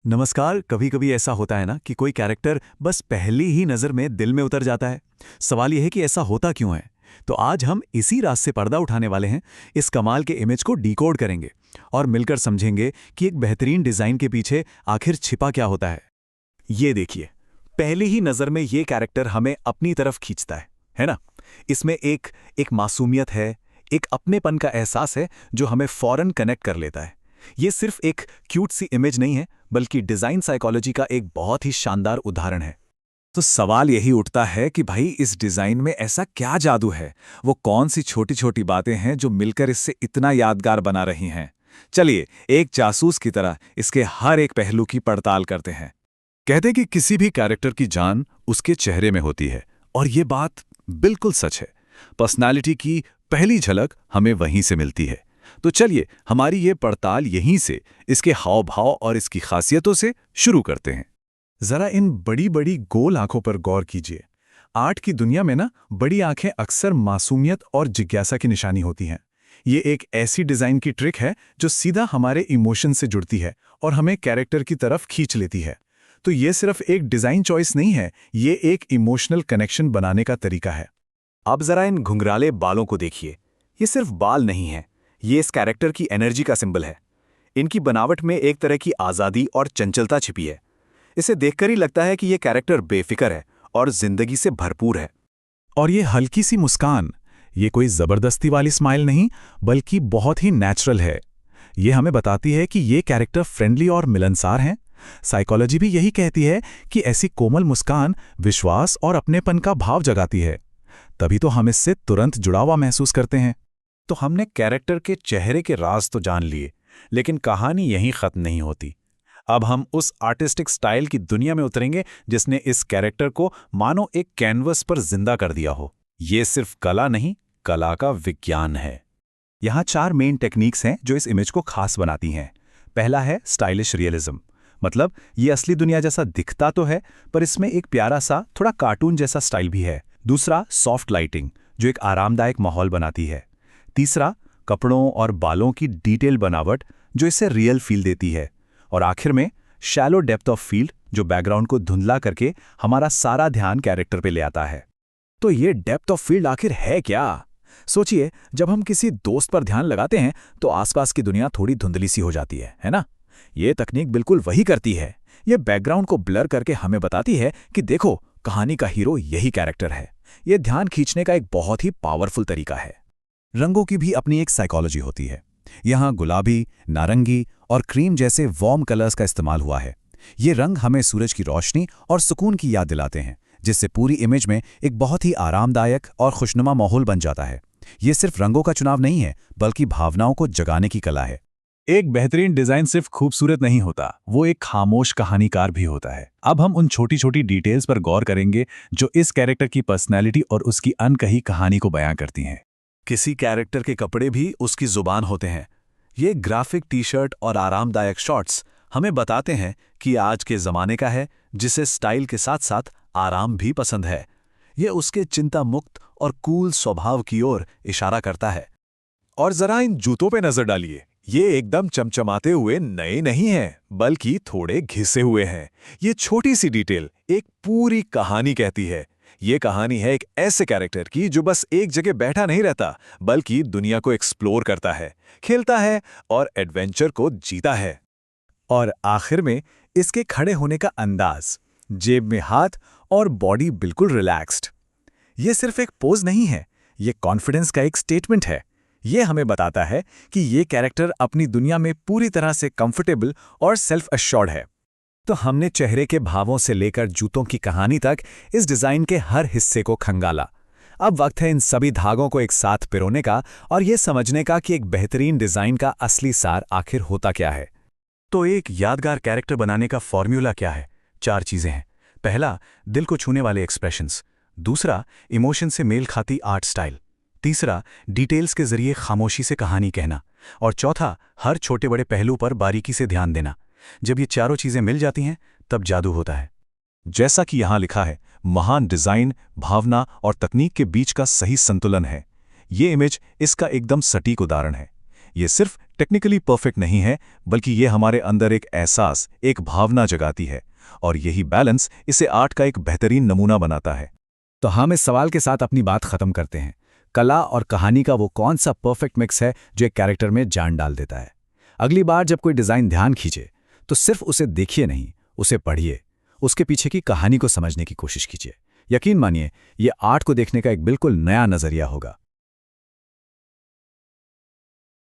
नमस्कार। कभी कभी ऐसा होता है ना कि कोई कैरेक्टर बस पहली ही नज़र में दिल में उतर जाता है। सवाल यह है कि ऐसा होता क्यों है। तो आज हम इसी राज से पर्दा उठाने वाले हैं। इस कमाल के इमेज को डिकोड करेंगे और मिलकर समझेंगे कि एक बेहतरीन डिज़ाइन के पीछे आखिर छिपा क्या होता है। ये देखिए, पहली ही नज़र में ये कैरेक्टर हमें अपनी तरफ खींचता है ना। इसमें एक एक मासूमियत है, एक अपनेपन का एहसास है जो हमें फौरन कनेक्ट कर लेता है। ये सिर्फ एक क्यूट सी इमेज नहीं है, बल्कि डिजाइन साइकोलॉजी का एक बहुत ही शानदार उदाहरण है। तो सवाल यही उठता है कि भाई इस डिजाइन में ऐसा क्या जादू है, वो कौन सी छोटी छोटी बातें हैं जो मिलकर इससे इतना यादगार बना रही हैं। चलिए एक जासूस की तरह इसके हर एक पहलू की पड़ताल करते हैं। कहते कि किसी भी कैरेक्टर की जान उसके चेहरे में होती है, और ये बात बिल्कुल सच है। पर्सनालिटी की पहली झलक हमें वहीं से मिलती है। तो चलिए हमारी ये पड़ताल यहीं से, इसके हाव भाव और इसकी खासियतों से शुरू करते हैं। जरा इन बड़ी बड़ी गोल आंखों पर गौर कीजिए। आर्ट की दुनिया में ना बड़ी आंखें अक्सर मासूमियत और जिज्ञासा की निशानी होती हैं। ये एक ऐसी डिजाइन की ट्रिक है जो सीधा हमारे इमोशन से जुड़ती है और हमें कैरेक्टर की तरफ खींच लेती है। तो ये सिर्फ एक डिजाइन चॉइस नहीं है, ये एक इमोशनल कनेक्शन बनाने का तरीका है। अब जरा इन घुंघराले बालों को देखिए। ये सिर्फ बाल नहीं है, ये इस कैरेक्टर की एनर्जी का सिंबल है। इनकी बनावट में एक तरह की आज़ादी और चंचलता छिपी है। इसे देखकर ही लगता है कि ये कैरेक्टर बेफिक्र है और जिंदगी से भरपूर है। और ये हल्की सी मुस्कान, ये कोई जबरदस्ती वाली स्माइल नहीं, बल्कि बहुत ही नेचुरल है। ये हमें बताती है कि ये कैरेक्टर फ्रेंडली और मिलनसार हैं। साइकोलॉजी भी यही कहती है कि ऐसी कोमल मुस्कान विश्वास और अपनेपन का भाव जगाती है। तभी तो हम इससे तुरंत जुड़ा हुआ महसूस करते हैं। तो हमने कैरेक्टर के चेहरे के राज तो जान लिए, लेकिन कहानी यहीं खत्म नहीं होती। अब हम उस आर्टिस्टिक स्टाइल की दुनिया में उतरेंगे जिसने इस कैरेक्टर को मानो एक कैनवस पर जिंदा कर दिया हो। ये सिर्फ कला नहीं, कला का विज्ञान है। यहाँ 4 मेन टेक्निक्स हैं जो इस इमेज को खास बनाती हैं। पहला है स्टाइलिश रियलिज्म, मतलब ये असली दुनिया जैसा दिखता तो है, पर इसमें एक प्यारा सा थोड़ा कार्टून जैसा स्टाइल भी है। दूसरा सॉफ्ट लाइटिंग, जो एक आरामदायक माहौल बनाती है। तीसरा कपड़ों और बालों की डिटेल बनावट, जो इसे रियल फील देती है। और आखिर में शैलो डेप्थ ऑफ फील्ड, जो बैकग्राउंड को धुंधला करके हमारा सारा ध्यान कैरेक्टर पे ले आता है। तो ये डेप्थ ऑफ फील्ड आखिर है क्या? सोचिए, जब हम किसी दोस्त पर ध्यान लगाते हैं तो आसपास की दुनिया थोड़ी धुंधली सी हो जाती है ना? ये तकनीक बिल्कुल वही करती है। ये बैकग्राउंड को ब्लर करके हमें बताती है कि देखो, कहानी का हीरो यही कैरेक्टर है। ये ध्यान खींचने का एक बहुत ही पावरफुल तरीका है। रंगों की भी अपनी एक साइकोलॉजी होती है। यहाँ गुलाबी, नारंगी और क्रीम जैसे वार्म कलर्स का इस्तेमाल हुआ है। ये रंग हमें सूरज की रोशनी और सुकून की याद दिलाते हैं, जिससे पूरी इमेज में एक बहुत ही आरामदायक और खुशनुमा माहौल बन जाता है। ये सिर्फ रंगों का चुनाव नहीं है, बल्कि भावनाओं को जगाने की कला है। एक बेहतरीन डिजाइन सिर्फ खूबसूरत नहीं होता, वो एक खामोश कहानीकार भी होता है। अब हम उन छोटी छोटी डिटेल्स पर गौर करेंगे जो इस कैरेक्टर की पर्सनैलिटी और उसकी अनकही कहानी को बयां करती हैं। किसी कैरेक्टर के कपड़े भी उसकी जुबान होते हैं। ये ग्राफिक टी शर्ट और आरामदायक शॉर्ट्स हमें बताते हैं कि आज के ज़माने का है, जिसे स्टाइल के साथ साथ आराम भी पसंद है। ये उसके चिंता मुक्त और कूल स्वभाव की ओर इशारा करता है। और जरा इन जूतों पे नजर डालिए। ये एकदम चमचमाते हुए नए नहीं हैं, बल्कि थोड़े घिसे हुए हैं। ये छोटी सी डिटेल एक पूरी कहानी कहती है। ये कहानी है एक ऐसे कैरेक्टर की जो बस एक जगह बैठा नहीं रहता, बल्कि दुनिया को एक्सप्लोर करता है, खेलता है और एडवेंचर को जीता है। और आखिर में इसके खड़े होने का अंदाज, जेब में हाथ और बॉडी बिल्कुल रिलैक्स्ड। ये सिर्फ एक पोज नहीं है, ये कॉन्फिडेंस का एक स्टेटमेंट है। ये हमें बताता है कि ये कैरेक्टर अपनी दुनिया में पूरी तरह से कंफर्टेबल और सेल्फ अश्योर्ड है। तो हमने चेहरे के भावों से लेकर जूतों की कहानी तक इस डिज़ाइन के हर हिस्से को खंगाला। अब वक्त है इन सभी धागों को एक साथ पिरोने का और ये समझने का कि एक बेहतरीन डिज़ाइन का असली सार आखिर होता क्या है। तो एक यादगार कैरेक्टर बनाने का फॉर्म्यूला क्या है? 4 चीज़ें हैं। पहला, दिल को छूने वाले एक्सप्रेशंस। दूसरा, इमोशन से मेल खाती आर्ट स्टाइल। तीसरा, डिटेल्स के जरिए खामोशी से कहानी कहना। और चौथा, हर छोटे बड़े पहलू पर बारीकी से ध्यान देना। जब ये चारों चीजें मिल जाती हैं, तब जादू होता है। जैसा कि यहां लिखा है, महान डिजाइन, भावना और तकनीक के बीच का सही संतुलन है। ये इमेज इसका एकदम सटीक उदाहरण है। ये सिर्फ टेक्निकली परफेक्ट नहीं है, बल्कि ये हमारे अंदर एक एहसास, एक भावना जगाती है, और यही बैलेंस इसे आर्ट का एक बेहतरीन नमूना बनाता है। तो हम इस सवाल के साथ अपनी बात खत्म करते हैं। कला और कहानी का वो कौन सा परफेक्ट मिक्स है जो एक कैरेक्टर में जान डाल देता है? अगली बार जब कोई डिज़ाइन ध्यान खींचे तो सिर्फ उसे देखिए नहीं, उसे पढ़िए, उसके पीछे की कहानी को समझने की कोशिश कीजिए। यकीन मानिए, ये आर्ट को देखने का एक बिल्कुल नया नज़रिया होगा।